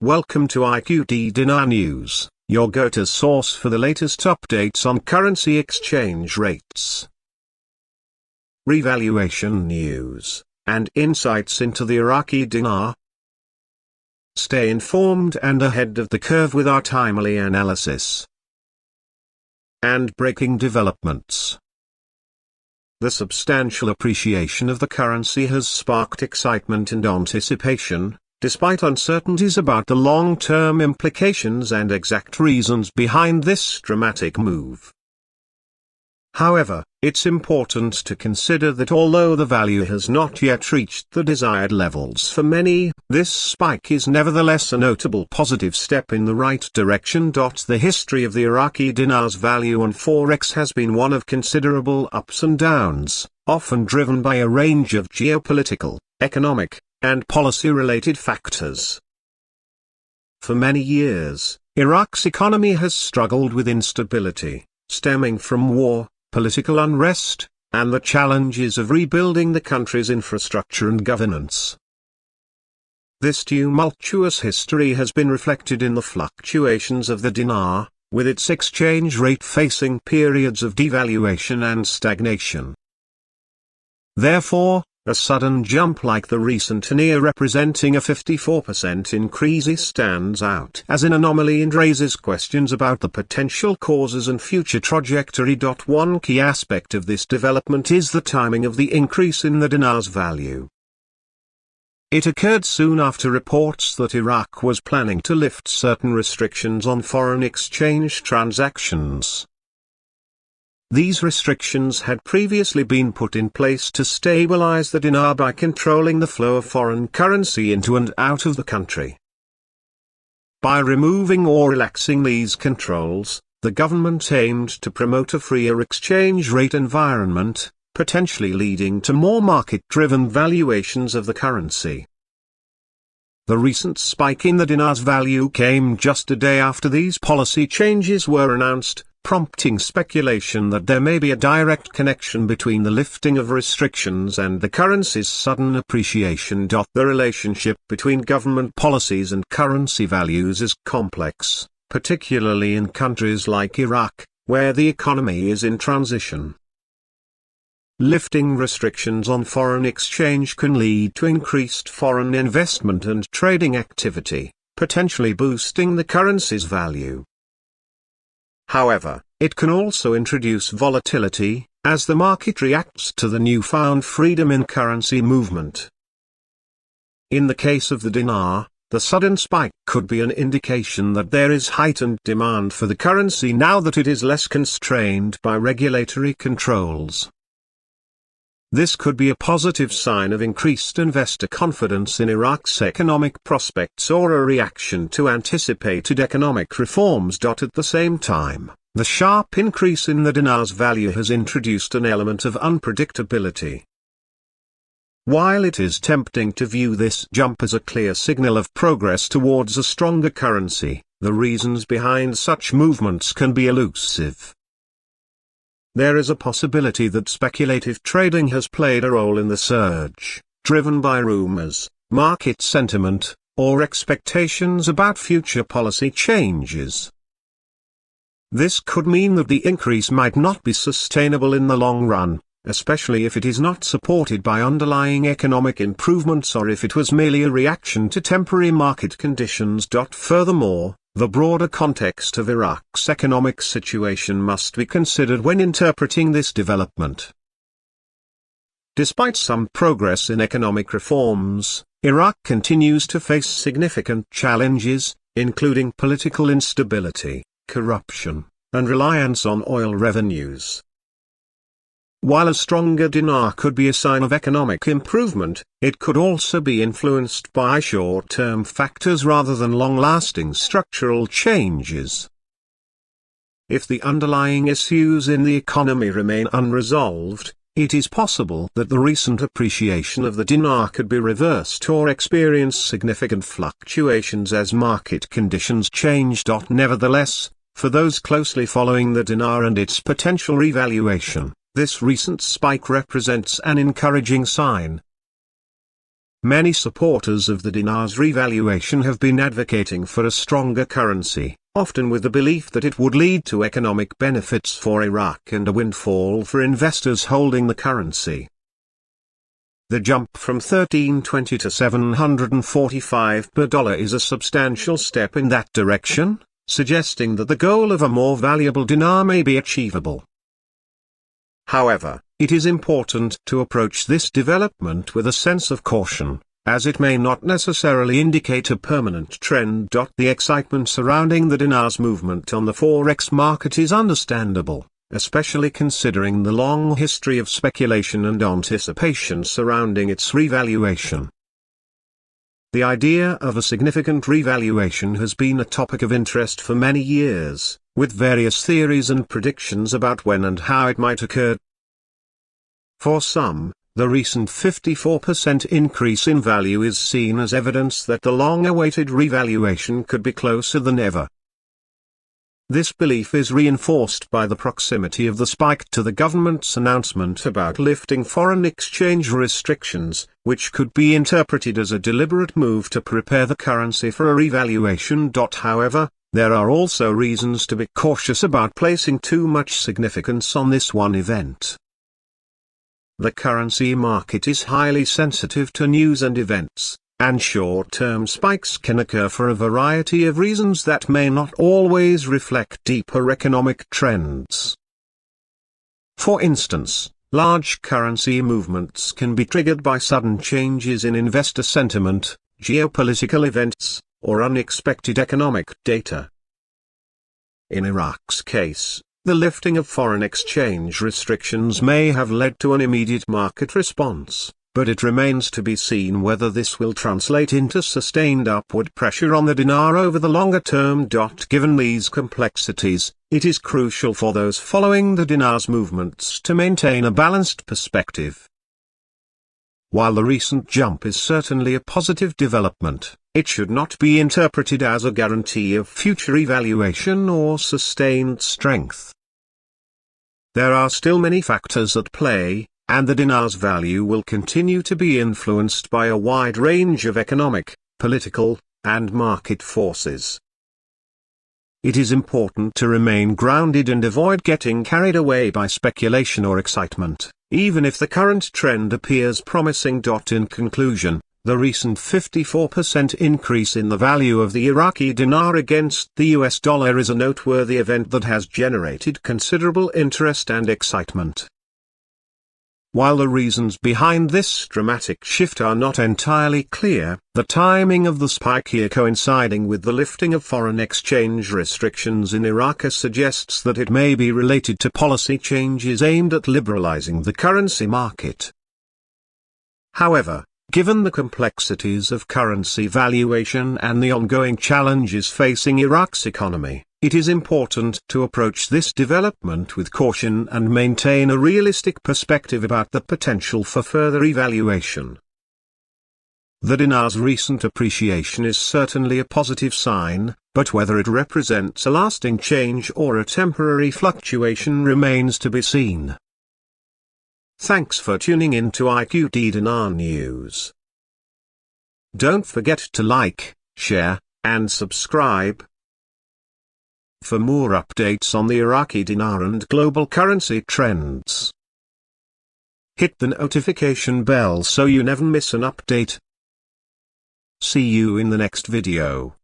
Welcome to IQD Dinar News, your go-to source for the latest updates on currency exchange rates, revaluation news, and insights into the Iraqi dinar. Stay informed and ahead of the curve with our timely analysis and breaking developments. The substantial appreciation of the currency has sparked excitement and anticipation, despite uncertainties about the long-term implications and exact reasons behind this dramatic move. However, it's important to consider that although the value has not yet reached the desired levels for many, this spike is nevertheless a notable positive step in the right direction. The history of the Iraqi dinar's value on Forex has been one of considerable ups and downs, often driven by a range of geopolitical, economic, and policy-related factors. For many years, Iraq's economy has struggled with instability, stemming from war, political unrest, and the challenges of rebuilding the country's infrastructure and governance. This tumultuous history has been reflected in the fluctuations of the dinar, with its exchange rate facing periods of devaluation and stagnation. Therefore, a sudden jump like the recent dinar representing a 54% increase stands out as an anomaly and raises questions about the potential causes and future trajectory. One key aspect of this development is the timing of the increase in the dinar's value. It occurred soon after reports that Iraq was planning to lift certain restrictions on foreign exchange transactions. These restrictions had previously been put in place to stabilize the dinar by controlling the flow of foreign currency into and out of the country. By removing or relaxing these controls, the government aimed to promote a freer exchange rate environment, potentially leading to more market-driven valuations of the currency. The recent spike in the dinar's value came just a day after these policy changes were announced, prompting speculation that there may be a direct connection between the lifting of restrictions and the currency's sudden appreciation. The relationship between government policies and currency values is complex, particularly in countries like Iraq, where the economy is in transition. Lifting restrictions on foreign exchange can lead to increased foreign investment and trading activity, potentially boosting the currency's value. However, it can also introduce volatility, as the market reacts to the newfound freedom in currency movement. In the case of the dinar, the sudden spike could be an indication that there is heightened demand for the currency now that it is less constrained by regulatory controls. This could be a positive sign of increased investor confidence in Iraq's economic prospects or a reaction to anticipated economic reforms. At the same time, the sharp increase in the dinar's value has introduced an element of unpredictability. While it is tempting to view this jump as a clear signal of progress towards a stronger currency, the reasons behind such movements can be elusive. There is a possibility that speculative trading has played a role in the surge, driven by rumors, market sentiment, or expectations about future policy changes. This could mean that the increase might not be sustainable in the long run, especially if it is not supported by underlying economic improvements or if it was merely a reaction to temporary market conditions. Furthermore, the broader context of Iraq's economic situation must be considered when interpreting this development. Despite some progress in economic reforms, Iraq continues to face significant challenges, including political instability, corruption, and reliance on oil revenues. While a stronger dinar could be a sign of economic improvement, it could also be influenced by short-term factors rather than long-lasting structural changes. If the underlying issues in the economy remain unresolved, it is possible that the recent appreciation of the dinar could be reversed or experience significant fluctuations as market conditions change. Nevertheless, for those closely following the dinar and its potential revaluation, this recent spike represents an encouraging sign. Many supporters of the dinar's revaluation have been advocating for a stronger currency, often with the belief that it would lead to economic benefits for Iraq and a windfall for investors holding the currency. The jump from $13.20 to $745 per dollar is a substantial step in that direction, suggesting that the goal of a more valuable dinar may be achievable. However, it is important to approach this development with a sense of caution, as it may not necessarily indicate a permanent trend. The excitement surrounding the dinar's movement on the forex market is understandable, especially considering the long history of speculation and anticipation surrounding its revaluation. The idea of a significant revaluation has been a topic of interest for many years, with various theories and predictions about when and how it might occur. For some, the recent 54% increase in value is seen as evidence that the long-awaited revaluation could be closer than ever. This belief is reinforced by the proximity of the spike to the government's announcement about lifting foreign exchange restrictions, which could be interpreted as a deliberate move to prepare the currency for a revaluation. However, there are also reasons to be cautious about placing too much significance on this one event. The currency market is highly sensitive to news and events, and short-term spikes can occur for a variety of reasons that may not always reflect deeper economic trends. For instance, large currency movements can be triggered by sudden changes in investor sentiment, geopolitical events, or unexpected economic data. In Iraq's case, the lifting of foreign exchange restrictions may have led to an immediate market response, but it remains to be seen whether this will translate into sustained upward pressure on the dinar over the longer term. Given these complexities, it is crucial for those following the dinar's movements to maintain a balanced perspective. While the recent jump is certainly a positive development, it should not be interpreted as a guarantee of future evaluation or sustained strength. There are still many factors at play, and the dinar's value will continue to be influenced by a wide range of economic, political, and market forces. It is important to remain grounded and avoid getting carried away by speculation or excitement, even if the current trend appears promising. In conclusion, the recent 54% increase in the value of the Iraqi dinar against the US dollar is a noteworthy event that has generated considerable interest and excitement. While the reasons behind this dramatic shift are not entirely clear, the timing of the spike here coinciding with the lifting of foreign exchange restrictions in Iraq suggests that it may be related to policy changes aimed at liberalizing the currency market. However, given the complexities of currency valuation and the ongoing challenges facing Iraq's economy, it is important to approach this development with caution and maintain a realistic perspective about the potential for further evaluation. The dinar's recent appreciation is certainly a positive sign, but whether it represents a lasting change or a temporary fluctuation remains to be seen. Thanks for tuning in to IQD Dinar News. Don't forget to like, share, and subscribe. For more updates on the Iraqi dinar and global currency trends, hit the notification bell so you never miss an update. See you in the next video.